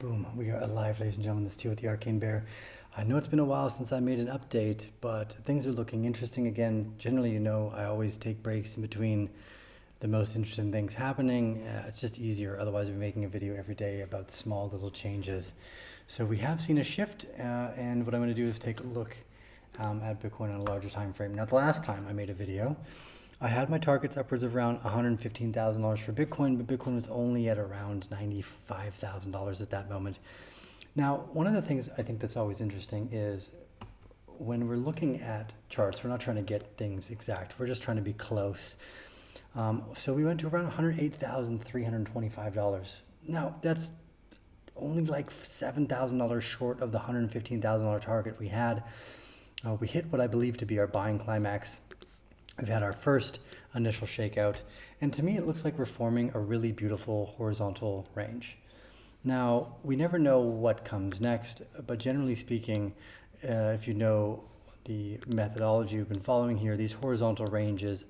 Boom, we are alive, ladies and gentlemen. This is Tio with the Arcane Bear. I know it's been a while since I made an update, but things are looking interesting again. Generally, I always take breaks in between the most interesting things happening. It's just easier. Otherwise, I'd be making a video every day about small little changes. So we have seen a shift, and what I'm going to do is take a look at Bitcoin on a larger time frame. Now, the last time I made a video, I had my targets upwards of around $115,000 for Bitcoin, but Bitcoin was only at around $95,000 at that moment. Now, one of the things I think that's always interesting is when we're looking at charts, we're not trying to get things exact. We're just trying to be close. So we went to around $108,325. Now, that's only like $7,000 short of the $115,000 target we had. We hit what I believe to be our buying climax. We've had our first initial shakeout, and to me it looks like we're forming a really beautiful horizontal range. Now, we never know what comes next, but generally speaking, if you know the methodology we've been following here, these horizontal ranges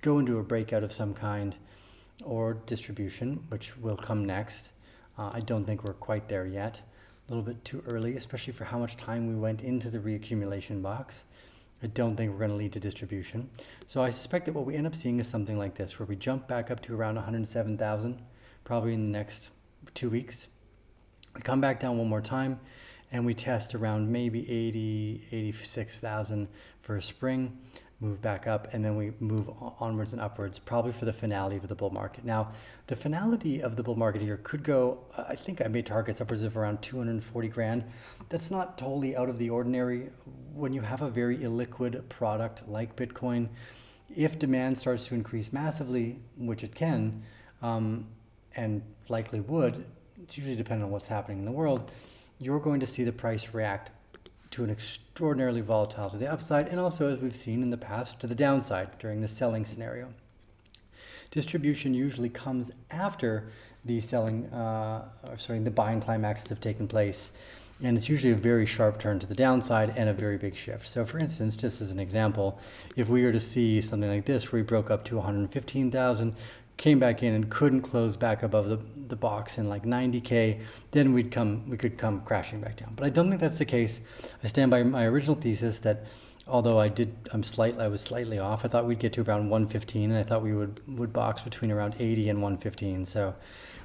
go into a breakout of some kind or distribution, which will come next. I don't think we're quite there yet. A little bit too early, especially for how much time we went into the reaccumulation box. I don't think we're going to lead to distribution. So I suspect that what we end up seeing is something like this, where we jump back up to around 107,000, probably in the next 2 weeks. We come back down one more time, and we test around maybe 86,000 for a spring, move back up, and then we move onwards and upwards, probably for the finale of the bull market. Now, the finality of the bull market here could go, I think I made targets upwards of around 240 grand. That's not totally out of the ordinary. When you have a very illiquid product like Bitcoin, if demand starts to increase massively, which it can, and likely would, it's usually dependent on what's happening in the world, you're going to see the price react to an extraordinarily volatile to the upside, and also, as we've seen in the past, to the downside during the selling scenario. Distribution usually comes after the the buying climaxes have taken place, and it's usually a very sharp turn to the downside and a very big shift. So for instance, just as an example, if we were to see something like this where we broke up to 115,000, came back in and couldn't close back above the box in like 90K, then we could come crashing back down. But I don't think that's the case. I stand by my original thesis that although I was slightly off. I thought we'd get to around 115, and I thought we would box between around 80 and 115. So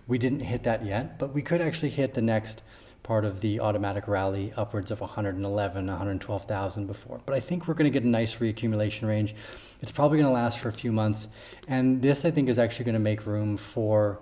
we didn't hit that yet, but we could actually hit the next part of the automatic rally upwards of 111, 112,000 before. But I think we're going to get a nice reaccumulation range. It's probably going to last for a few months. And this, I think, is actually going to make room for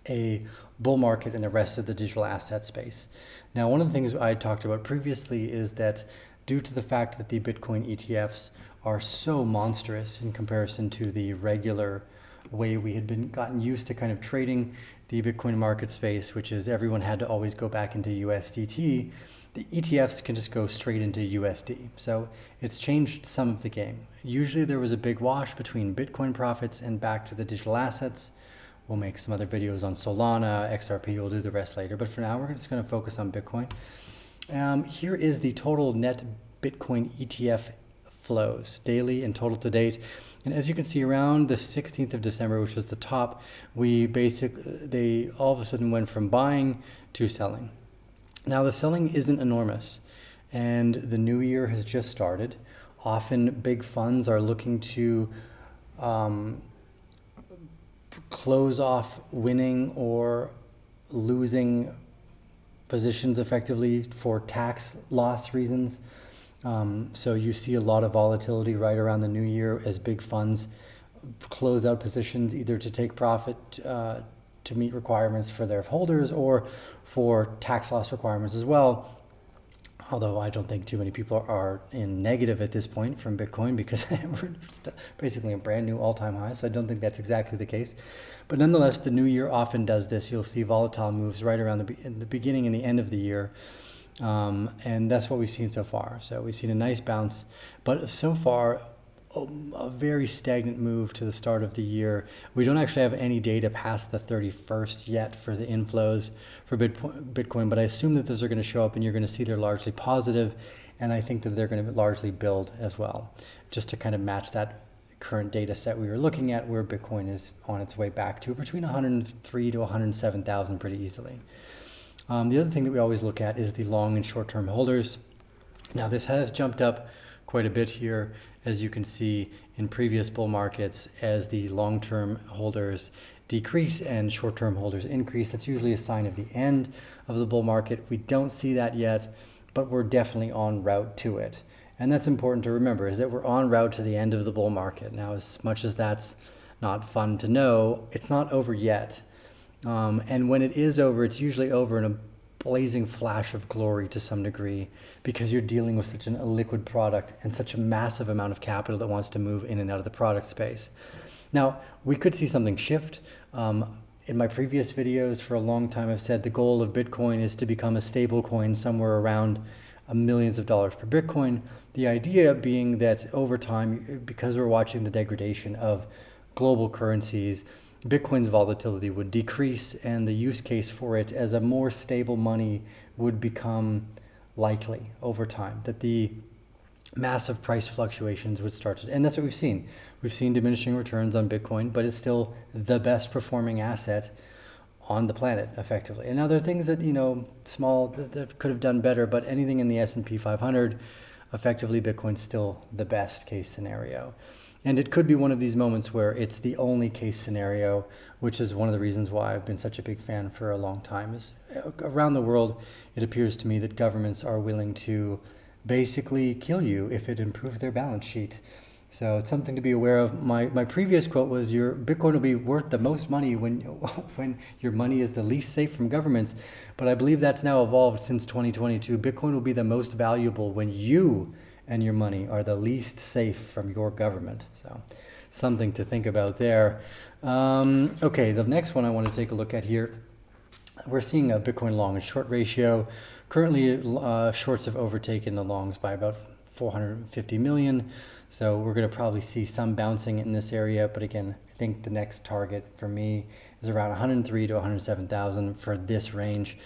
a bull market in the rest of the digital asset space. Now, one of the things I talked about previously is that due to the fact that the Bitcoin ETFs are so monstrous in comparison to the regular way we had gotten used to kind of trading the Bitcoin market space, which is everyone had to always go back into USDT, the ETFs can just go straight into USD. So it's changed some of the game. Usually there was a big wash between Bitcoin profits and back to the digital assets. We'll make some other videos on Solana, XRP, we'll do the rest later. But for now, we're just going to focus on Bitcoin. Here is the total net Bitcoin ETF flows daily and total to date. And as you can see, around the 16th of December, which was the top, they all of a sudden went from buying to selling. Now, the selling isn't enormous, and the new year has just started. Often big funds are looking to close off winning or losing positions effectively for tax loss reasons. So you see a lot of volatility right around the new year as big funds close out positions, either to take profit to meet requirements for their holders or for tax loss requirements as well. Although I don't think too many people are in negative at this point from Bitcoin, because we're basically a brand new all-time high. So I don't think that's exactly the case. But nonetheless, the new year often does this. You'll see volatile moves right around the beginning and the end of the year. And that's what we've seen so far. So we've seen a nice bounce, but so far a very stagnant move to the start of the year. We don't actually have any data past the 31st yet for the inflows for Bitcoin, but I assume that those are going to show up and you're going to see they're largely positive, and I think that they're going to largely build as well, just to kind of match that current data set we were looking at, where Bitcoin is on its way back to between 103 to 107,000 pretty easily. The other thing that we always look at is the long and short-term holders. Now this has jumped up quite a bit here, as you can see in previous bull markets, as the long-term holders decrease and short-term holders increase. That's usually a sign of the end of the bull market. We don't see that yet, but we're definitely en route to it. And that's important to remember, is that we're en route to the end of the bull market. Now, as much as that's not fun to know, it's not over yet. And when it is over, it's usually over in a blazing flash of glory to some degree, because you're dealing with such an illiquid product and such a massive amount of capital that wants to move in and out of the product space. Now, we could see something shift. In my previous videos, for a long time, I've said the goal of Bitcoin is to become a stable coin somewhere around millions of dollars per Bitcoin. The idea being that over time, because we're watching the degradation of global currencies, Bitcoin's volatility would decrease and the use case for it as a more stable money would become likely over time, that the massive price fluctuations would start to, and that's what we've seen. We've seen diminishing returns on Bitcoin, but it's still the best performing asset on the planet, effectively. And now there are things that, small, that could have done better, but anything in the S&P 500, effectively Bitcoin's still the best case scenario. And it could be one of these moments where it's the only case scenario, which is one of the reasons why I've been such a big fan for a long time. Is around the world, it appears to me that governments are willing to basically kill you if it improves their balance sheet. So it's something to be aware of. My previous quote was, your Bitcoin will be worth the most money when your money is the least safe from governments. But I believe that's now evolved since 2022. Bitcoin will be the most valuable when you and your money are the least safe from your government. So something to think about there. Okay, the next one I want to take a look at here. We're seeing a Bitcoin long and short ratio. Currently, shorts have overtaken the longs by about 450 million. So we're going to probably see some bouncing in this area. But again, I think the next target for me is around 103 to 107,000 for this range.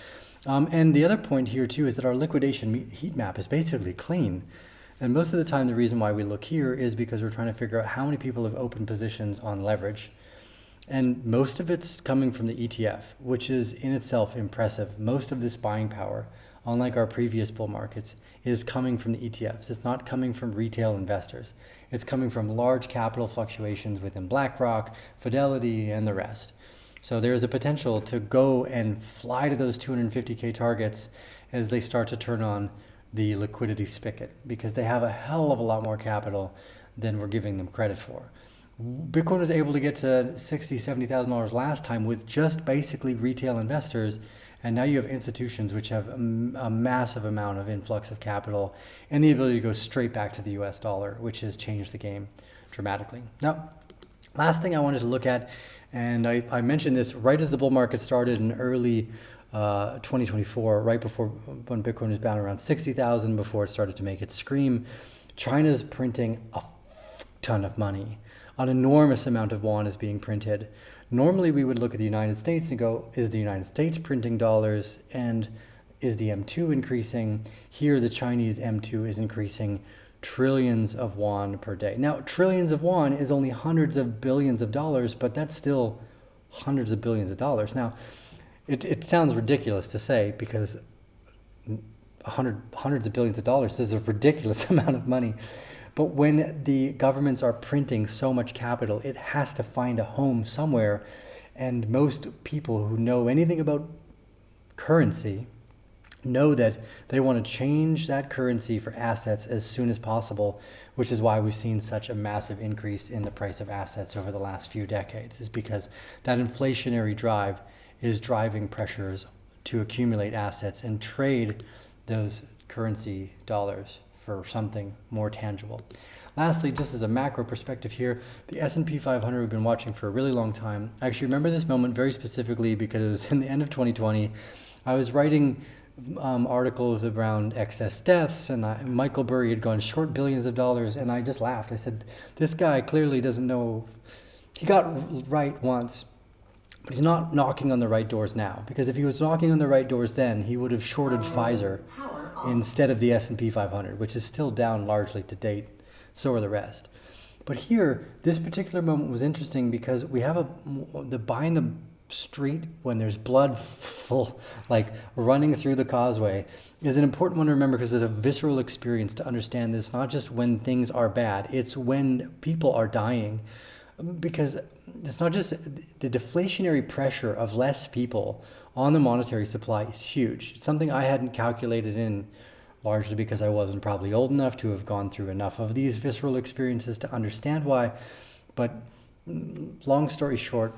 And the other point here too is that our liquidation heat map is basically clean. And most of the time, the reason why we look here is because we're trying to figure out how many people have open positions on leverage. And most of it's coming from the ETF, which is in itself impressive. Most of this buying power, unlike our previous bull markets, is coming from the ETFs. It's not coming from retail investors. It's coming from large capital fluctuations within BlackRock, Fidelity, and the rest. So there's a potential to go and fly to those 250K targets as they start to turn on the liquidity spigot, because they have a hell of a lot more capital than we're giving them credit for. Bitcoin was able to get to $60,000, $70,000 last time with just basically retail investors, and now you have institutions which have a massive amount of influx of capital and the ability to go straight back to the US dollar, which has changed the game dramatically. Now, last thing I wanted to look at, and I mentioned this right as the bull market started in early 2024, right before, when Bitcoin was bound around 60,000, before it started to make its scream. China's printing a ton of money. An enormous amount of yuan is being printed. Normally we would look at the United States and go, is the United States printing dollars, and is the M2 increasing? Here the Chinese M2 is increasing trillions of yuan per day. Now, trillions of yuan is only hundreds of billions of dollars, but that's still hundreds of billions of dollars. Now, it sounds ridiculous to say, because hundreds of billions of dollars is a ridiculous amount of money. But when the governments are printing so much capital, it has to find a home somewhere. And most people who know anything about currency know that they want to change that currency for assets as soon as possible, which is why we've seen such a massive increase in the price of assets over the last few decades, is because that inflationary drive is driving pressures to accumulate assets and trade those currency dollars for something more tangible. Lastly, just as a macro perspective here, the S&P 500 we've been watching for a really long time. I actually remember this moment very specifically because it was in the end of 2020. I was writing articles around excess deaths, and Michael Burry had gone short billions of dollars, and I just laughed. I said, this guy clearly doesn't know. He got right once, but he's not knocking on the right doors now, because if he was knocking on the right doors then, he would have shorted Pfizer instead of the S&P 500, which is still down largely to date. So are the rest. But here, this particular moment was interesting because we have the buying the street when there's blood full, like running through the causeway, is an important one to remember because it's a visceral experience to understand this, not just when things are bad, it's when people are dying. Because it's not just the deflationary pressure of less people on the monetary supply is huge. It's something I hadn't calculated in, largely because I wasn't probably old enough to have gone through enough of these visceral experiences to understand why. But long story short,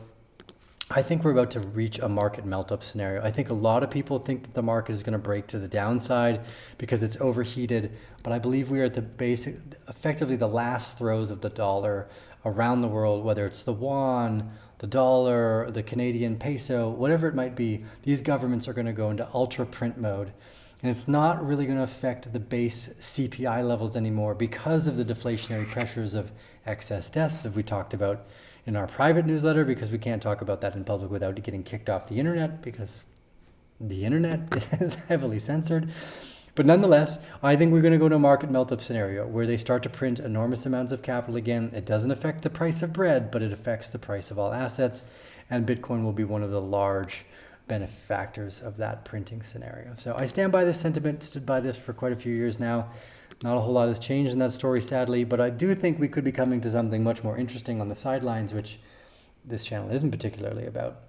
I think we're about to reach a market melt-up scenario. I think a lot of people think that the market is going to break to the downside because it's overheated, but I believe we are at the basic, effectively the last throes of the dollar around the world, whether it's the yuan, the dollar, the Canadian peso, whatever it might be. These governments are going to go into ultra print mode. And it's not really going to affect the base CPI levels anymore because of the deflationary pressures of excess deaths that we talked about in our private newsletter, because we can't talk about that in public without getting kicked off the internet because the internet is heavily censored. But nonetheless, I think we're going to go to a market melt-up scenario where they start to print enormous amounts of capital again. It doesn't affect the price of bread, but it affects the price of all assets. And Bitcoin will be one of the large benefactors of that printing scenario. So I stand by this sentiment, stood by this for quite a few years now. Not a whole lot has changed in that story, sadly, but I do think we could be coming to something much more interesting on the sidelines, which this channel isn't particularly about.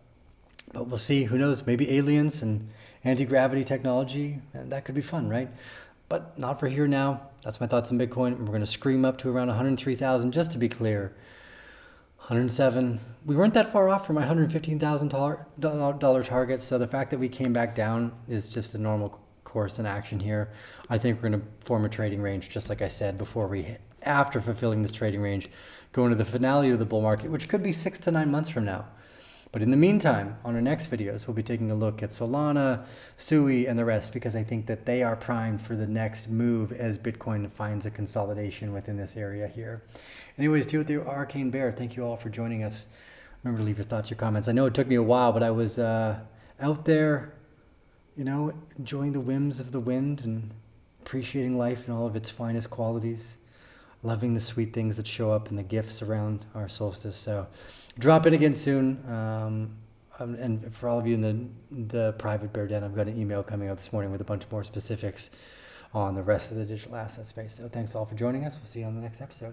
But we'll see. Who knows? Maybe aliens and anti-gravity technology, and that could be fun, right? But not for here now. That's my thoughts on Bitcoin. We're going to scream up to around 103,000, just to be clear. 107. We weren't that far off from my $115,000 target, so the fact that we came back down is just a normal course in action here. I think we're going to form a trading range, just like I said, before we hit, after fulfilling this trading range, go into the finale of the bull market, which could be 6 to 9 months from now. But in the meantime, on our next videos, we'll be taking a look at Solana, Sui, and the rest, because I think that they are primed for the next move as Bitcoin finds a consolidation within this area here. Anyways, deal with the Arcane Bear. Thank you all for joining us. Remember to leave your thoughts, your comments. I know it took me a while, but I was out there, enjoying the whims of the wind and appreciating life in all of its finest qualities, loving the sweet things that show up in the gifts around our solstice. So drop in again soon. And for all of you in the private bear den, I've got an email coming out this morning with a bunch more specifics on the rest of the digital asset space. So thanks all for joining us. We'll see you on the next episode.